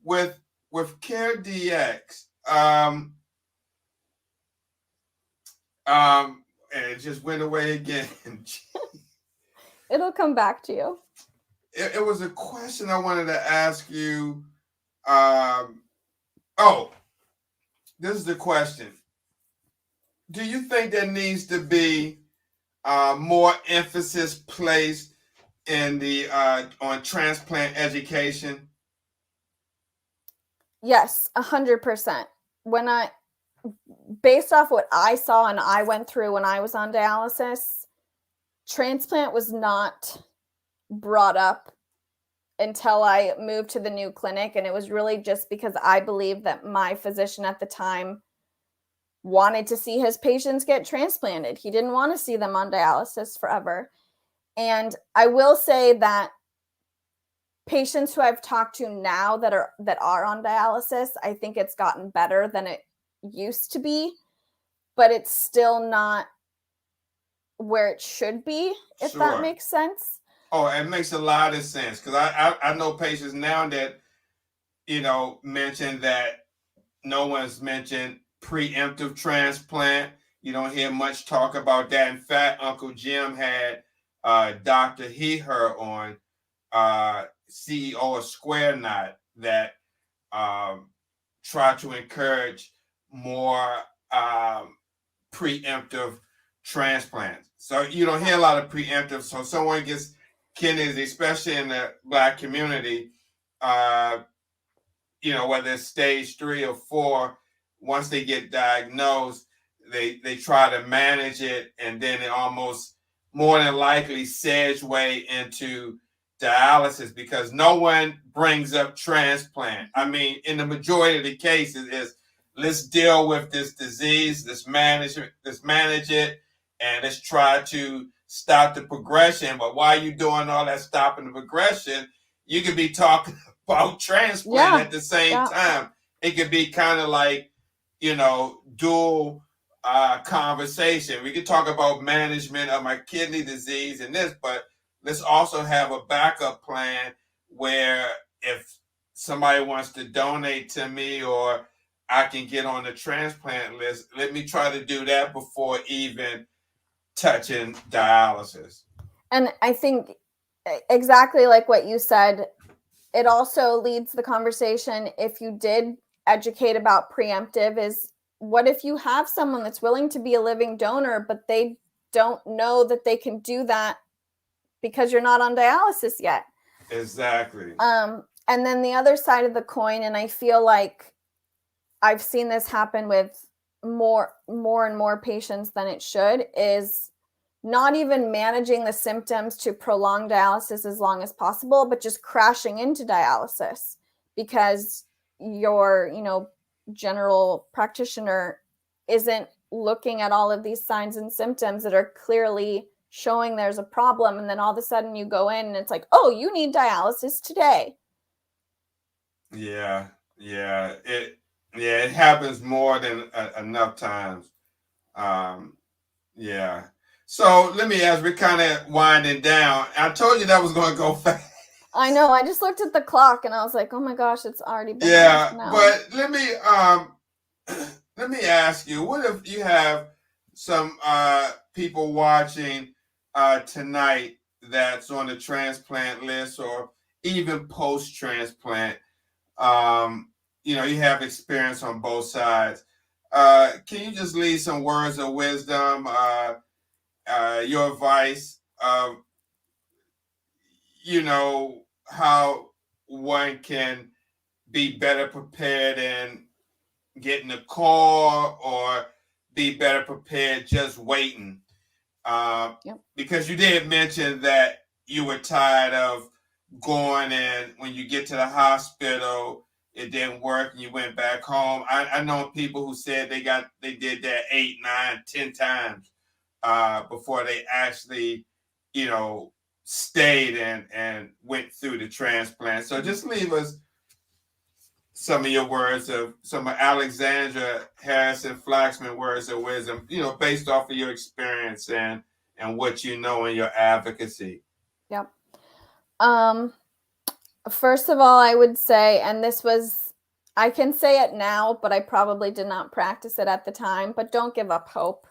with CareDx, and it just went away again. It'll come back to you. It was a question I wanted to ask you. This is the question. Do you think there needs to be more emphasis placed in the on transplant education? Yes, 100%. Based off what I saw and I went through when I was on dialysis, transplant was not brought up until I moved to the new clinic. And it was really just because I believed that my physician at the time wanted to see his patients get transplanted. He didn't want to see them on dialysis forever. And I will say that patients who I've talked to now that are on dialysis, I think it's gotten better than it used to be, but it's still not where it should be, if that Sure. makes sense. Oh, it makes a lot of sense because I know patients now that, mention that no one's mentioned preemptive transplant. You don't hear much talk about that. In fact, Uncle Jim had Dr. Heher on, CEO of Square Knot, that try to encourage more preemptive transplants. So you don't hear a lot of preemptive. So someone gets kidneys, especially in the Black community, uh, whether it's stage 3 or 4, once they get diagnosed, they try to manage it, and then it almost more than likely segue into dialysis because no one brings up transplant. I mean, in the majority of the cases, is let's deal with this disease, let's manage it, and let's try to stop the progression. But while you're doing all that stopping the progression, you could be talking about transplant at the same time. It could be kind of like, dual conversation. We could talk about management of my kidney disease and this, but let's also have a backup plan where if somebody wants to donate to me or I can get on the transplant list, let me try to do that before even touching dialysis. And I think exactly like what you said, it also leads the conversation, if you did educate about preemptive, is what if you have someone that's willing to be a living donor, but they don't know that they can do that because you're not on dialysis yet? Exactly. And then the other side of the coin, and I feel like I've seen this happen with more and more patients than it should, is not even managing the symptoms to prolong dialysis as long as possible, but just crashing into dialysis because your, general practitioner isn't looking at all of these signs and symptoms that are clearly showing there's a problem. And then all of a sudden you go in and it's like, oh, you need dialysis today. Yeah. It happens more than enough times. Yeah. So let me ask, we're kind of winding down. I told you that was going to go fast. I know. I just looked at the clock and I was like, oh my gosh, it's already been Yeah, but let me ask you, what if you have some people watching tonight that's on the transplant list or even post transplant? You have experience on both sides. Can you just leave some words of wisdom, your advice of, how one can be better prepared in getting a call or be better prepared just waiting? Because you did mention that you were tired of going, and when you get to the hospital, it didn't work and you went back home. I know people who said they did that 8, 9, 10 times before they actually, stayed and went through the transplant. So just leave us some of your words of some of Alexandra Harrison Flaxman words of wisdom, based off of your experience and what you know in your advocacy. Yep. First of all, I would say, and I can say it now, but I probably did not practice it at the time, but don't give up hope.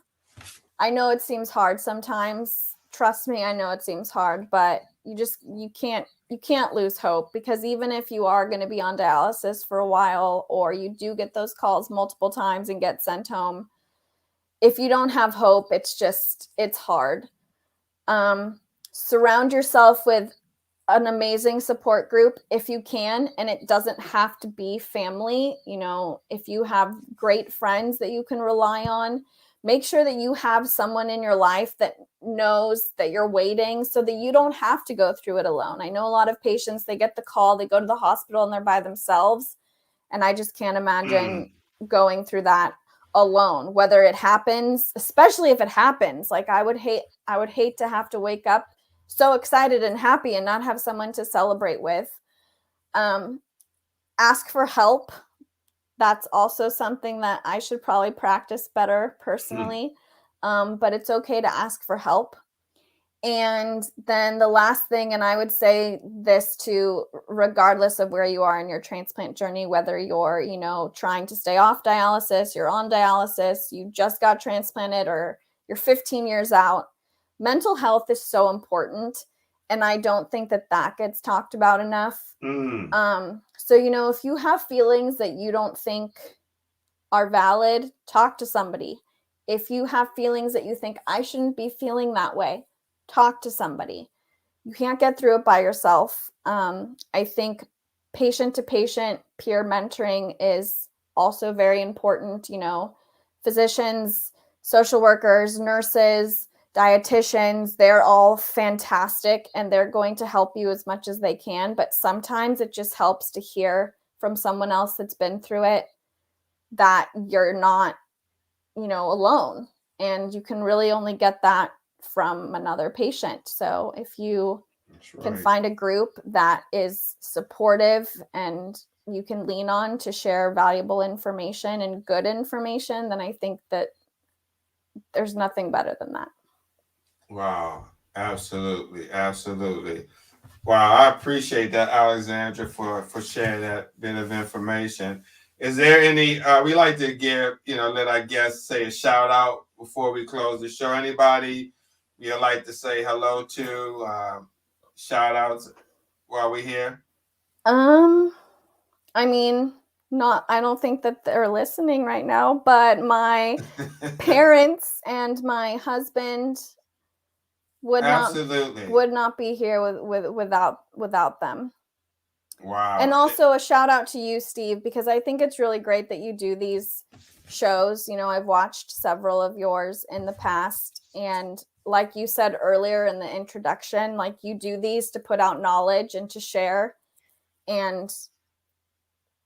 I know it seems hard sometimes. Trust me, I know it seems hard, but you can't lose hope, because even if you are going to be on dialysis for a while, or you do get those calls multiple times and get sent home, if you don't have hope, it's hard. Surround yourself with an amazing support group if you can, and it doesn't have to be family. If you have great friends that you can rely on, make sure that you have someone in your life that knows that you're waiting so that you don't have to go through it alone. I know a lot of patients, they get the call, they go to the hospital and they're by themselves, and I just can't imagine going through that alone, whether it happens, especially if it happens. Like I would hate to have to wake up so excited and happy and not have someone to celebrate with. Ask for help. That's also something that I should probably practice better personally. but it's okay to ask for help. And then the last thing, and I would say this too, regardless of where you are in your transplant journey, whether you're, trying to stay off dialysis, you're on dialysis, you just got transplanted, or you're 15 years out, mental health is so important. And I don't think that gets talked about enough. So, if you have feelings that you don't think are valid, talk to somebody. If you have feelings that you think, I shouldn't be feeling that way, talk to somebody. You can't get through it by yourself. I think patient to patient peer mentoring is also very important. Physicians, social workers, nurses, dietitians, they're all fantastic, and they're going to help you as much as they can. But sometimes it just helps to hear from someone else that's been through it that you're not, alone. And you can really only get that from another patient. So if you can find a group that is supportive and you can lean on to share valuable information and good information, then I think that there's nothing better than that. Wow. Absolutely. Absolutely. Wow. I appreciate that, Alexandra, for sharing that bit of information. Is there any, we like to give, let our guests say a shout out before we close the show. Anybody you'd like to say hello to, shout outs while we're here? I mean, I don't think that they're listening right now, but my parents and my husband would not be here without them. Wow. And also a shout out to you, Steve, because I think it's really great that you do these shows. I've watched several of yours in the past, and like you said earlier in the introduction, like, you do these to put out knowledge and to share. And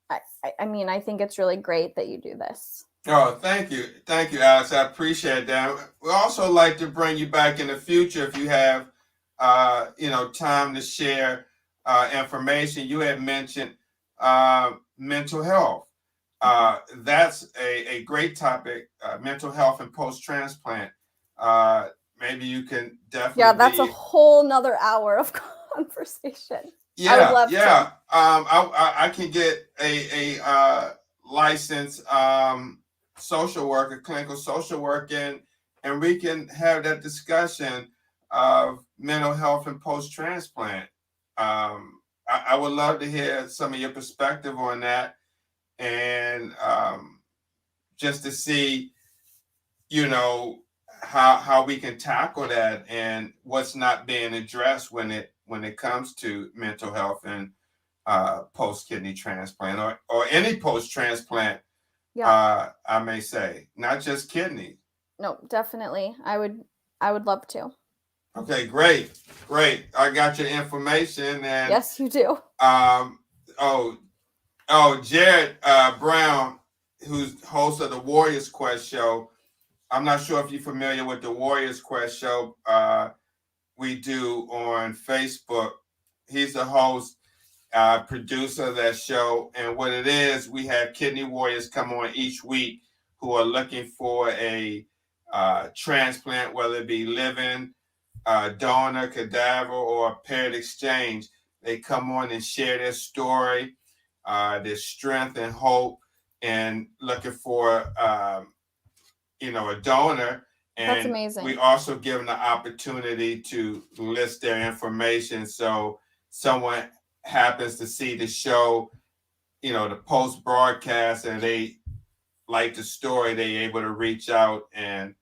I think it's really great that you do this. Oh, thank you, Alex. I appreciate that. We also like to bring you back in the future if you have, time to share information. You had mentioned mental health. That's a great topic. Mental health and post-transplant. Maybe you can definitely. Yeah, that's a whole nother hour of conversation. Yeah, I would love to. I can get a licensed social worker, clinical social worker, and we can have that discussion of mental health and post-transplant. I would love to hear some of your perspective on that, and just to see, how we can tackle that and what's not being addressed when it comes to mental health and post kidney transplant or any post transplant. Yeah. I may say, not just kidney. No, definitely. I would love to. Okay, great. I got your information, and yes, you do. Jared Brown, who's host of the Warriors Quest show. I'm not sure if you're familiar with the Warriors Quest show we do on Facebook. He's the host, producer of that show. And what it is, we have kidney warriors come on each week who are looking for a transplant, whether it be living, donor, cadaver, or paired exchange. They come on and share their story, their strength and hope, and looking for a donor. And that's amazing. We also give them the opportunity to list their information. So someone happens to see the show, the post broadcast, and they like the story, they're able to reach out and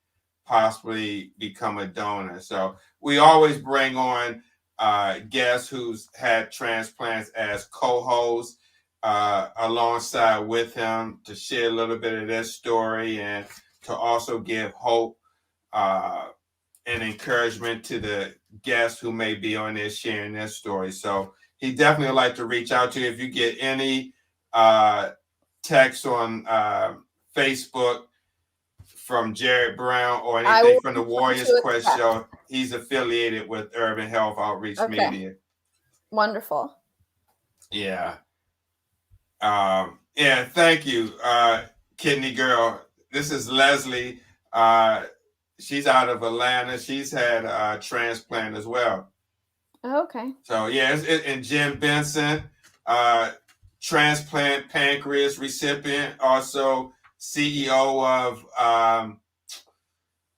possibly become a donor. So we always bring on guests who's had transplants as co-hosts alongside with him to share a little bit of their story and to also give hope and encouragement to the guests who may be on there sharing their story. So he definitely like to reach out to you. If you get any text on Facebook from Jared Brown or anything from the Warriors Quest show, he's affiliated with Urban Health Outreach Media. Wonderful. Yeah. Thank you, Kidney Girl. This is Leslie. She's out of Atlanta. She's had a transplant as well. Okay. So yeah, and Jim Benson, transplant pancreas recipient, also CEO of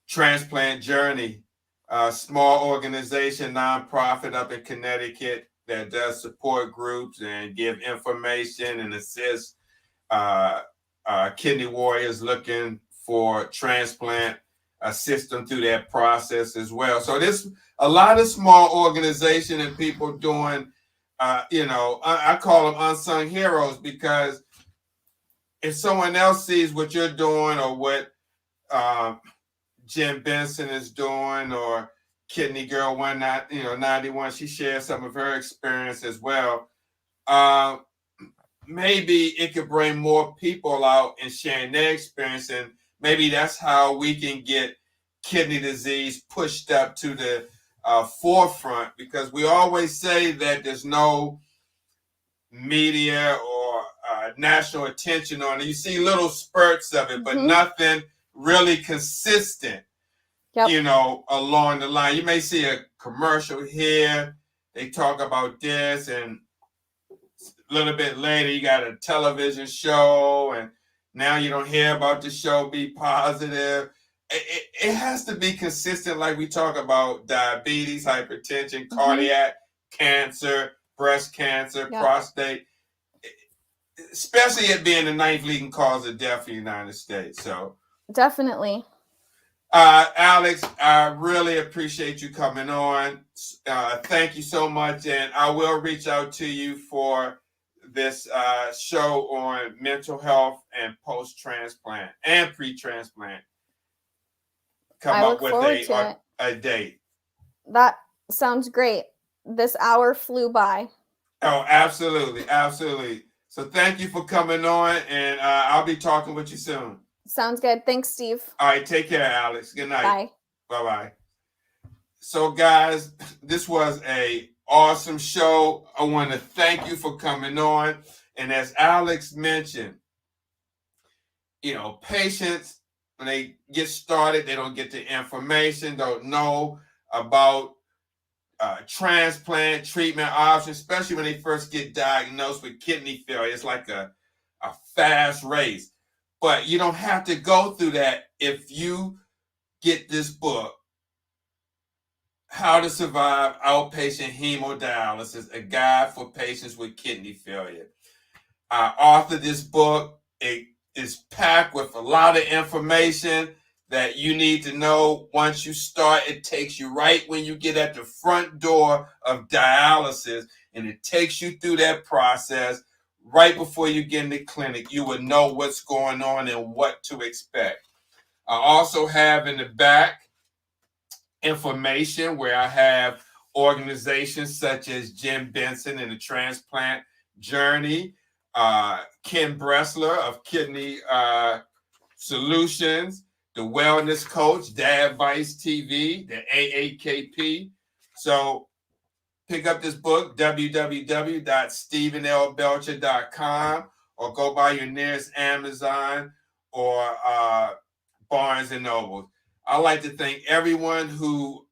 Transplant Journey, a small organization, nonprofit up in Connecticut that does support groups and give information and assist kidney warriors looking for transplant, assist them through that process as well. So there's a lot of small organization and people doing, I call them unsung heroes, because if someone else sees what you're doing or what Jim Benson is doing, or Kidney Girl 91, she shares some of her experience as well. Maybe it could bring more people out and sharing their experience, and maybe that's how we can get kidney disease pushed up to the forefront, because we always say that there's no media or national attention on it. You see little spurts of it, but nothing really consistent, along the line. You may see a commercial here, they talk about this, and a little bit later you got a television show, and now you don't hear about the show Be Positive. It has to be consistent, like we talk about diabetes, hypertension, cardiac cancer, breast cancer, prostate, especially it being the 9th leading cause of death in the United States. So definitely. Alex, I really appreciate you coming on. Thank you so much. And I will reach out to you for this show on mental health and post-transplant and pre-transplant. Come up with a date. That sounds great. This hour flew by. Oh, absolutely. Absolutely. So thank you for coming on, and I'll be talking with you soon. Sounds good. Thanks, Steve. All right. Take care, Alex. Good night. Bye. Bye-bye. So, guys, this was a awesome show. I want to thank you for coming on. And as Alex mentioned, patients, when they get started, they don't get the information, don't know about transplant treatment options, especially when they first get diagnosed with kidney failure. It's like a fast race. But you don't have to go through that if you get this book, How to Survive Outpatient Hemodialysis, a guide for patients with kidney failure. I authored this book. It is packed with a lot of information that you need to know. Once you start, it takes you right when you get at the front door of dialysis, and it takes you through that process. Right before you get in the clinic, you will know what's going on and what to expect. I also have in the back information where I have organizations such as Jim Benson and the Transplant Journey, Ken Bressler of Kidney Solutions, the Wellness Coach, Dad Vice TV, the AAKP. So pick up this book, www.stephenlbelcher.com, or go by your nearest Amazon or Barnes & Noble. I'd like to thank everyone who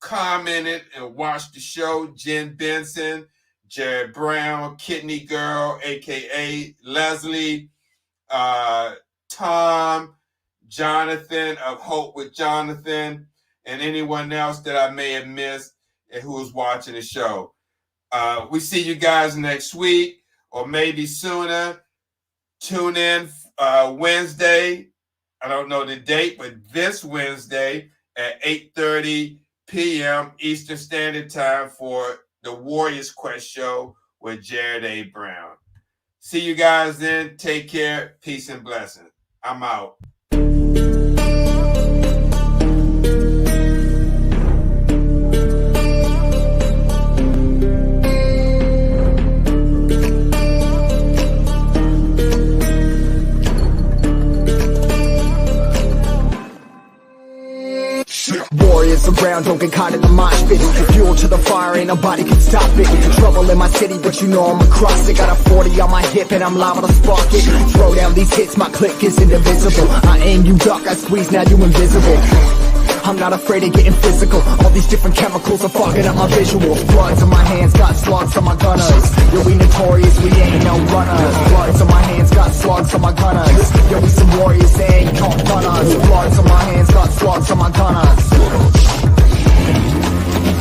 commented and watched the show. Jen Benson, Jared Brown, Kidney Girl, a.k.a. Leslie, Tom, Jonathan of Hope with Jonathan, and anyone else that I may have missed and who was watching the show. We see you guys next week or maybe sooner. Tune in Wednesday. I don't know the date, but this Wednesday at 8:30 p.m. Eastern Standard Time for the Warriors Quest show with Jared A. Brown. See you guys then. Take care. Peace and blessings. I'm out. Warriors around. around, don't get caught in the mosh pit. Fuel to the fire, ain't nobody can stop it. Trouble in my city, but you know I'm across it. Got a 40 on my hip and I'm liable to spark it. Throw down these hits, my click is indivisible. I aim, you duck, I squeeze, now you invisible. I'm not afraid of getting physical. All these different chemicals are fogging up my visuals. Bloods on my hands, got slugs on my gunners. Yo, we notorious, we ain't no runners. Bloods on my hands, got slugs on my gunners. Yo, we some warriors, they ain't caught gunners. Bloods on my hands, got slugs on my gunners.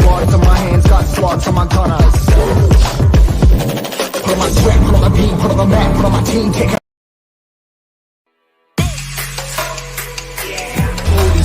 Bloods on my hands, got slugs on my gunners. Put on my sweat, put on the beat, put on the map, put on my team, take it.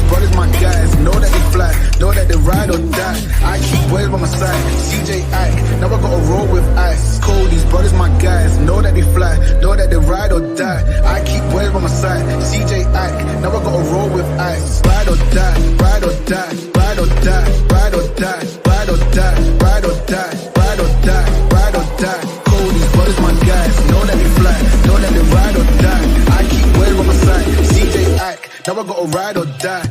Brothers my guys, know that they fly, know that they ride or die. I keep boys by my side, CJ Ike, now I gotta roll with ice. Cold, these brothers my guys, know that they fly, know that they ride or die. I keep boys by my side, CJ Ike, now I gotta roll with ice. Ride or die, ride or die, ride or die, ride or die, ride or die, ride or die, ride or die, ride or die. Cold, these brothers my guys, know that they fly, know that they ride or die. I keep boys by my side, CJ Ike, now I gotta ride or die.